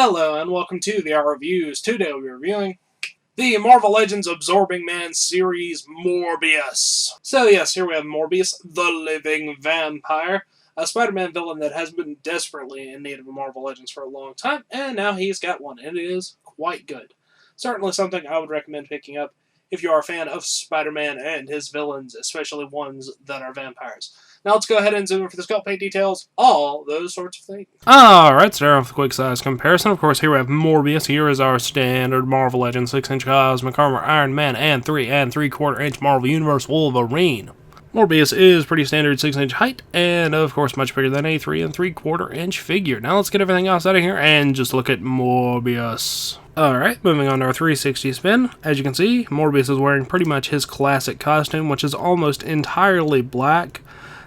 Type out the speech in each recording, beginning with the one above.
Hello and welcome to the Our Reviews. Today we'll be reviewing the Marvel Legends Absorbing Man series Morbius. So yes, here we have Morbius, the living vampire, a Spider-Man villain that has been desperately in need of a Marvel Legends for a long time, and now he's got one, and it is quite good. Certainly something I would recommend picking up if you are a fan of Spider-Man and his villains, especially ones that are vampires. Now let's go ahead and zoom in for the sculpt page details, all those sorts of things. Alright, start off with a quick size comparison. Of course, here we have Morbius. Here is our standard Marvel Legends 6-inch Cosmic Armor Iron Man and 3 3/4 inch Marvel Universe Wolverine. Morbius is pretty standard 6-inch height, and of course much bigger than a 3 3/4 inch figure. Now let's get everything else out of here and just look at Morbius. Alright, moving on to our 360 spin. As you can see, Morbius is wearing pretty much his classic costume, which is almost entirely black.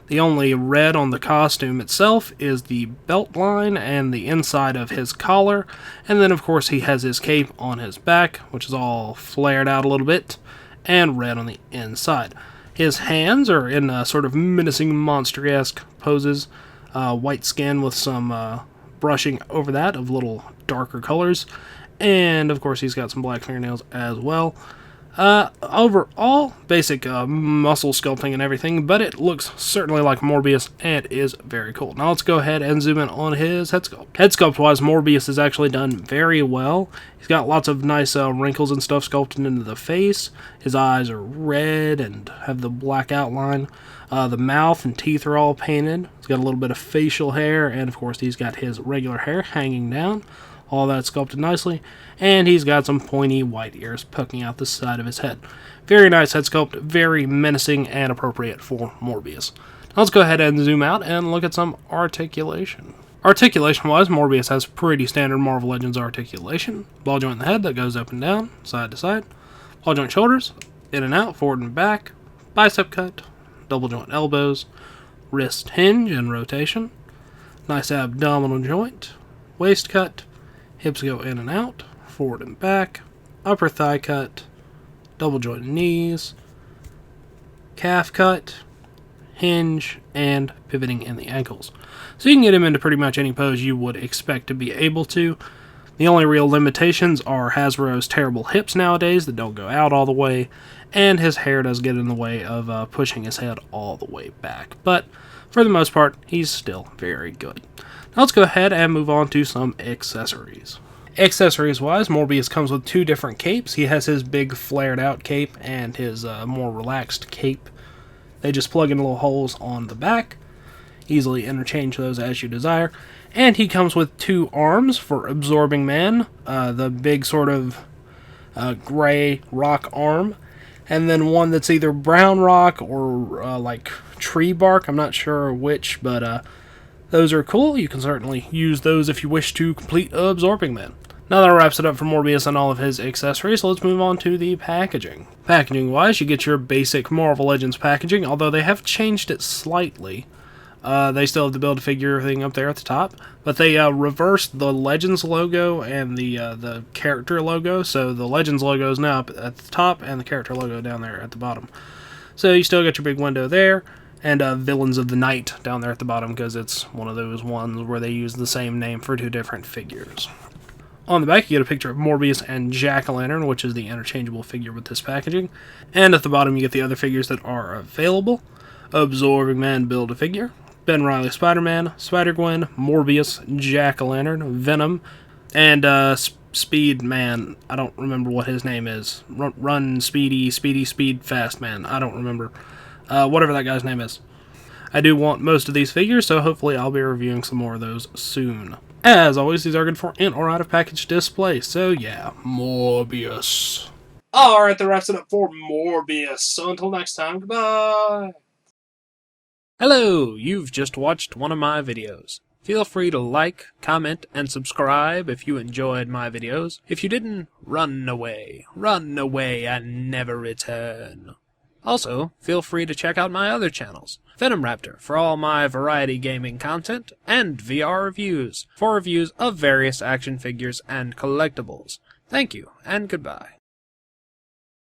The only red on the costume itself is the belt line and the inside of his collar, and then of course he has his cape on his back, which is all flared out a little bit, and red on the inside. His hands are in sort of menacing monster-esque poses, white skin with some brushing over that of little darker colors, and of course he's got some black fingernails as well. Overall, basic muscle sculpting and everything, but it looks certainly like Morbius and is very cool. Now let's go ahead and zoom in on his head sculpt. Head sculpt-wise, Morbius is actually done very well. He's got lots of nice wrinkles and stuff sculpted into the face. His eyes are red and have the black outline. The mouth and teeth are all painted. He's got a little bit of facial hair, and of course he's got his regular hair hanging down. All that sculpted nicely, and he's got some pointy white ears poking out the side of his head. Very nice head sculpt, very menacing and appropriate for Morbius. Now let's go ahead and zoom out and look at some articulation. Articulation-wise, Morbius has pretty standard Marvel Legends articulation. Ball joint in the head that goes up and down, side to side. Ball joint shoulders, in and out, forward and back. Bicep cut, double joint elbows, wrist hinge and rotation. Nice abdominal joint, waist cut. Hips go in and out, forward and back, upper thigh cut, double joint knees, calf cut, hinge, and pivoting in the ankles. So you can get him into pretty much any pose you would expect to be able to. The only real limitations are Hasbro's terrible hips nowadays that don't go out all the way, and his hair does get in the way of pushing his head all the way back. But for the most part, he's still very good. Now let's go ahead and move on to some accessories. Accessories-wise, Morbius comes with two different capes. He has his big flared-out cape and his more relaxed cape. They just plug in little holes on the back. Easily interchange those as you desire. And he comes with two arms for Absorbing Man, the big sort of gray rock arm, and then one that's either brown rock or like tree bark. I'm not sure which, but those are cool. You can certainly use those if you wish to complete Absorbing Man. Now that wraps it up for Morbius and all of his accessories, so let's move on to the packaging. Packaging-wise, you get your basic Marvel Legends packaging, although they have changed it slightly. They still have the Build-A-Figure thing up there at the top, but they reversed the Legends logo and the character logo, so the Legends logo is now up at the top and the character logo down there at the bottom. So you still got your big window there, and Villains of the Night down there at the bottom, because it's one of those ones where they use the same name for two different figures. On the back, you get a picture of Morbius and Jack-O-Lantern, which is the interchangeable figure with this packaging. And at the bottom, you get the other figures that are available. Absorbing Man Build-A-Figure, Ben Reilly Spider-Man, Spider-Gwen, Morbius, Jack-O-Lantern, Venom, and Speed Man. I don't remember what his name is. Run, Speedy, Speed, Fast Man. I don't remember. Whatever that guy's name is. I do want most of these figures, so hopefully I'll be reviewing some more of those soon. As always, these are good for in or out of package display, so yeah, Morbius. Alright, that wraps it up for Morbius. So until next time, goodbye! Hello, you've just watched one of my videos. Feel free to like, comment, and subscribe if you enjoyed my videos. If you didn't, run away and never return. Also, feel free to check out my other channels, Venom Raptor for all my variety gaming content, and VR Reviews for reviews of various action figures and collectibles. Thank you, and goodbye.